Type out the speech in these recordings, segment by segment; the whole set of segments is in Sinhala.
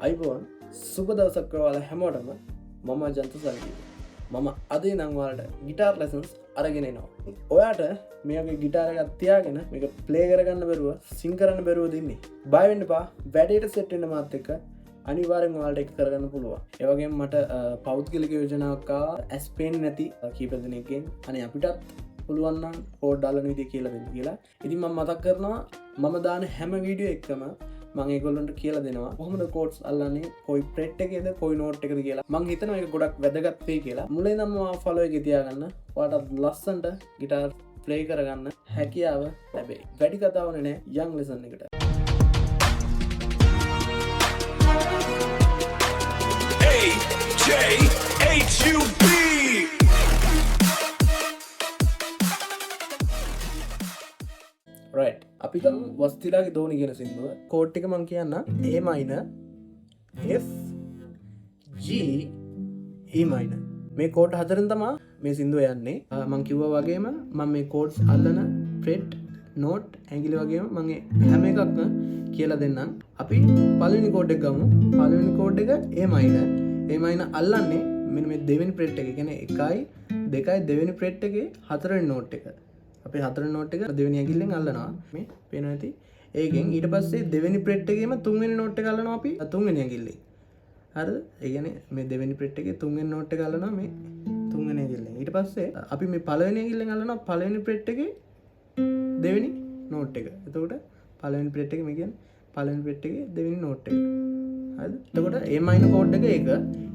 අයිබෝන් සුබ දවසක් ඔයාලා හැමෝටම මම ජන්ත සල්ලි මම අද නම් ඔයාලට ගිටාර් ලෙසන්ස් අරගෙන එනවා. ඔයාට මේකේ ගිටාර එකක් තියාගෙන මේක ප්ලේ කරගන්න බැරුව සිං කරන්න බැරුව දින්නේ. බය වෙන්න එපා. වැඩේට සෙට් වෙන්න මාත් එක්ක අනිවාර්යෙන් ඔයාලට ඒක කරගන්න පුළුවන්. ඒ වගේම මට පෞද්ගලික යෝජනාවක් ඇස් පේන්නේ නැති කීප දෙනෙක්ගෙන් අනේ අපිටත් පුළුවන් නම් කෝඩ් දාලා විදිය කියලා දෙන්න කියලා. ඉතින් මම මතක් කරනවා මම දාන හැම වීඩියෝ එකම මම ඒගොල්ලන්ට කියලා දෙනවා කොහොමද කෝඩ්ස් අල්ලන්නේ කොයි ප්‍රෙට් එකේද කොයි නෝට් එකේද කියලා. මම හිතනවා ඒක ගොඩක් වැදගත් වෙයි කියලා. මුලින් නම් ඔයා ෆලෝ එකේ තියාගන්න. ඔයාලට ලස්සනට ගිටාර් ප්ලේ කරගන්න හැකියාව ලැබෙයි. වැඩි කතාවනේ නෑ යන් ලෙසන් එකට. AJHUB රයිට් අපි ගමු වස්තිලාගේ දෝනි කියන සින්දුව. කෝඩ් එක මම කියන්න A minor F G E minor. මේ කෝඩ් හතරෙන් තමයි මේ සින්දුව යන්නේ. මම කිව්වා වගේම මම මේ කෝඩ්ස් අල්ලන ෆ්‍රෙට් නෝට් ඇඟිලි වගේම මම හැම එකක්ම කියලා දෙන්නම්. අපි පළවෙනි කෝඩ් එක ගමු. පළවෙනි කෝඩ් එක A minor. A minor අල්ලන්නේ මෙන්න මේ දෙවෙනි ෆ්‍රෙට් එක. කියන්නේ 1 2 දෙවෙනි ෆ්‍රෙට් එකේ හතරවෙනි නෝට් එක. අපි හතරවෙනි නෝට් එක දෙවෙනි ඇඟිල්ලෙන් අල්ලනවා. මේ පේනවා ඇති. ඒකෙන් ඊට පස්සේ දෙවෙනි ෆ්‍රෙට් එකේම තුන්වෙනි නෝට් එක අල්ලනවා අපි තුන්වෙනි ඇඟිල්ලෙන්. හරිද? ඒ කියන්නේ මේ දෙවෙනි ෆ්‍රෙට් එකේ තුන්වෙනි නෝට් එක අල්ලනවා මේ තුන්වෙනි ඇඟිල්ලෙන්. ඊට පස්සේ අපි මේ පළවෙනි ඇඟිල්ලෙන් අල්ලනවා පළවෙනි ෆ්‍රෙට් එකේ දෙවෙනි නෝට් එක. එතකොට පළවෙනි ෆ්‍රෙට් එකේ මේ කියන්නේ පළවෙනි ෆ්‍රෙට් එකේ දෙවෙනි නෝට් එක. හරිද? එතකොට A minor කෝඩ් එක ඒක.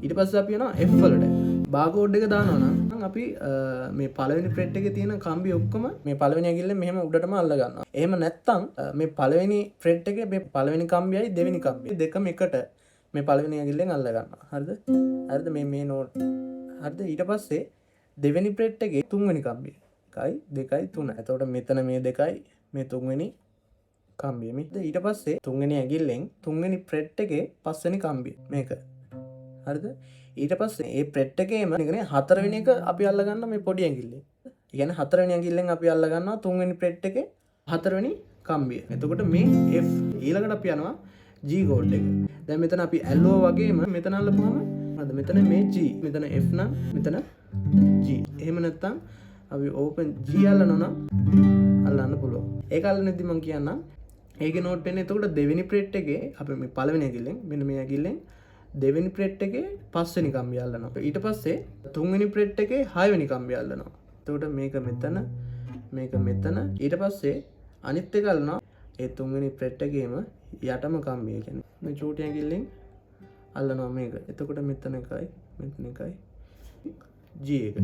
ඊට පස්සේ අපි යනවා F වලට. බාර් කෝඩ් එක දානවා නම් අපි මේ පළවෙනි ෆ්‍රෙට් එකේ තියෙන කම්බි ඔක්කොම මේ පළවෙනි ඇඟිල්ලෙන් මෙහෙම උඩටම අල්ල ගන්නවා. එහෙම නැත්නම් මේ පළවෙනි ෆ්‍රෙට් එකේ මේ පළවෙනි කම්බියයි දෙවෙනි කම්බිය දෙකම එකට මේ පළවෙනි ඇඟිල්ලෙන් අල්ල ගන්නවා. හරිද? හරිද? මේ නෝට්. හරිද? ඊට පස්සේ දෙවෙනි ෆ්‍රෙට් එකේ තුන්වෙනි කම්බිය. 1 2 3. එතකොට මෙතන මේ දෙකයි මේ තුන්වෙනි කම්බිය. ඊට පස්සේ තුන්වෙනි ඇඟිල්ලෙන් තුන්වෙනි ෆ්‍රෙට් එකේ පස්වෙනි කම්බිය මේක. හරිද? ඊට පස්සේ මේ ෆ්‍රෙට් එකේම කියන්නේ හතරවෙනි එක අපි අල්ල ගන්න මේ පොඩි ඇඟිල්ලෙන්. ඒ කියන්නේ හතරවෙනි ඇඟිල්ලෙන් අපි අල්ල ගන්නවා තුන්වෙනි ෆ්‍රෙට් එකේ හතරවෙනි කම්බිය. එතකොට මේ F ඊළඟට අපි යනවා G කෝඩ් එක. දැන් මෙතන අපි ඇල්ලුවා වගේම මෙතන අල්ලපුවම හරිද? මෙතන මේ G මෙතන F නම් මෙතන G. එහෙම නැත්නම් අපි ඕපන් G අල්ලනවා නම් අල්ලන්න පුළුවන්. ඒක අල්ලන්නේදී මම කියන්නම් ඒකේ නෝට් වෙන්නේ එතකොට දෙවෙනි ෆ්‍රෙට් එකේ අපි මේ පළවෙනි ඇඟිල්ලෙන් මෙන්න මේ ඇඟිල්ලෙන් දෙවෙනි ෆ්‍රෙට් එකේ පස්වෙනි කම්බිය අල්ලනවා. ඊට පස්සේ තුන්වෙනි ෆ්‍රෙට් එකේ හයවෙනි කම්බිය අල්ලනවා. එතකොට මේක මෙතන මේක මෙතන ඊට පස්සේ අනිත් එක අල්ලනවා ඒ තුන්වෙනි ෆ්‍රෙට් එකේම යටම කම්බිය කියන්නේ මේ චූටි ඇඟිල්ලෙන් අල්ලනවා මේක. එතකොට මෙතන එකයි මෙතන එකයි G එක.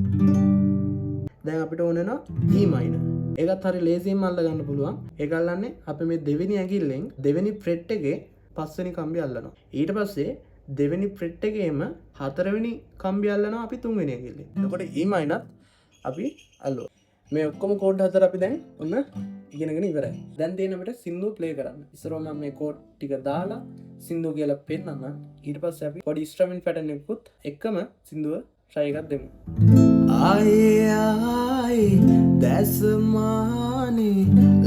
දැන් අපිට ඕන වෙනවා E minor. ඒකත් හරි ලේසියෙන්ම අල්ල ගන්න පුළුවන්. ඒක අල්ලන්නේ අපි මේ දෙවෙනි ඇඟිල්ලෙන් දෙවෙනි ෆ්‍රෙට් එකේ පස්වෙනි කම්බිය අල්ලනවා. ඊට පස්සේ දෙවෙනි ෆ්‍රෙට් එකේම හතරවෙනි කම්බිය අල්ලනවා අපි තුන්වෙනි ඇඟිල්ලෙන්. එතකොට E minor අපි අල්ලුවා. මේ ඔක්කොම කෝඩ් හතර අපි දැන් ඔන්න ඉගෙනගෙන ඉවරයි. දැන් තියෙන අපිට සින්දුව ප්ලේ කරන්න. ඉස්සරෝම මම මේ කෝඩ් ටික දාලා සින්දුව කියලා පෙන්නන්න. ඊට පස්සේ අපි පොඩි ඉන්ස්ට්‍රුමන්ට් පැටර්න් එකකුත් එක්කම සින්දුව try එකක් දෙමු. ආයේ දැසමානි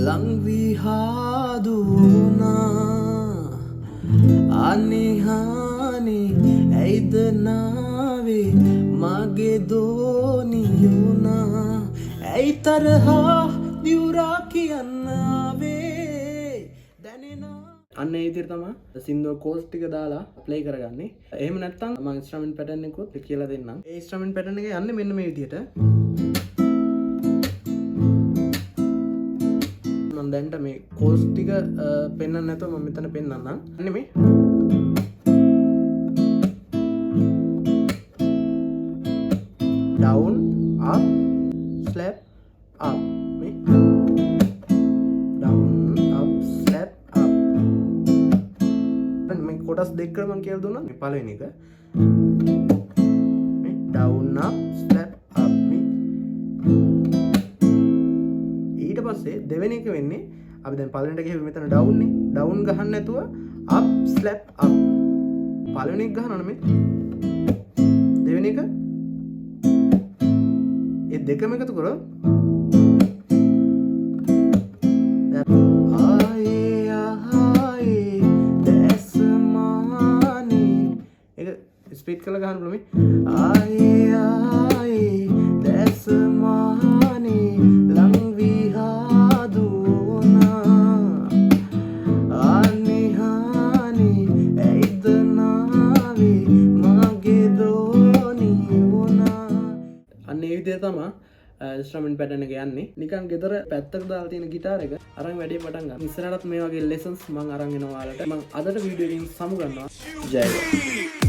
ලං විහාදුනා අනිහානි ඇයිද නාවේ මගේ දෝනියුනා ඇයි තරහා දිවුරා කියන්නාවේ දැනෙනා. අන්න ඒ විදිහට තමයි සින්දුව කෝඩ්ස් ටික දාලා ප්ලේ කරගන්නේ. එහෙම නැත්නම් මම ඉන්ස්ට්‍රුමන්ට් පැටර්න් එකකුත් කියලා දෙන්නම්. ඒ ඉන්ස්ට්‍රුමන්ට් පැටර්න් එක යන්නේ මෙන්න මේ විදිහට. මම දැන්ට මේ කෝඩ්ස් ටික පෙන්වන්න නැතුව මම මෙතන පෙන්වන්නම්. අන්න මේ down up slap up මේ down up slap up මේ කොටස් දෙකකට මම කියලා දුන්නා. මේ පළවෙනි එක මේ down up slap up මේ ඊට පස්සේ දෙවෙනි එක වෙන්නේ අපි දැන් පළවෙනි එක ගිහින් මෙතන down නේ down ගහන්න නැතුව up slap up පළවෙනි එක ගහනවනේ මේ දෙවෙනි එක ඒ දෙකම එකතු කරොත් ආයේ ආයේ දැසමානි ස්පීඩ් කරලා ගහන්න පුළුවන්. ආයේ දැසමානේ ලං විහාදුනා ආනිහානේ ඇයිද නාවේ මගේ දෝනි වුණා. අන්න ඒ විදිහට තමයි ඉන්ස්ට්‍රමන්ට් පැටර්න් එක යන්නේ. නිකන් ගෙදර පැත්තකට දාලා තියෙන ගිටාර එක අරන් වැඩේ පටන් ගන්න. ඉස්සරහටත් මේ වගේ ලෙසන්ස් මම අරන් එනවා ඔයාලට. මම අදට වීඩියෝ එකකින් සමු ගන්නවා. ජය වේවා.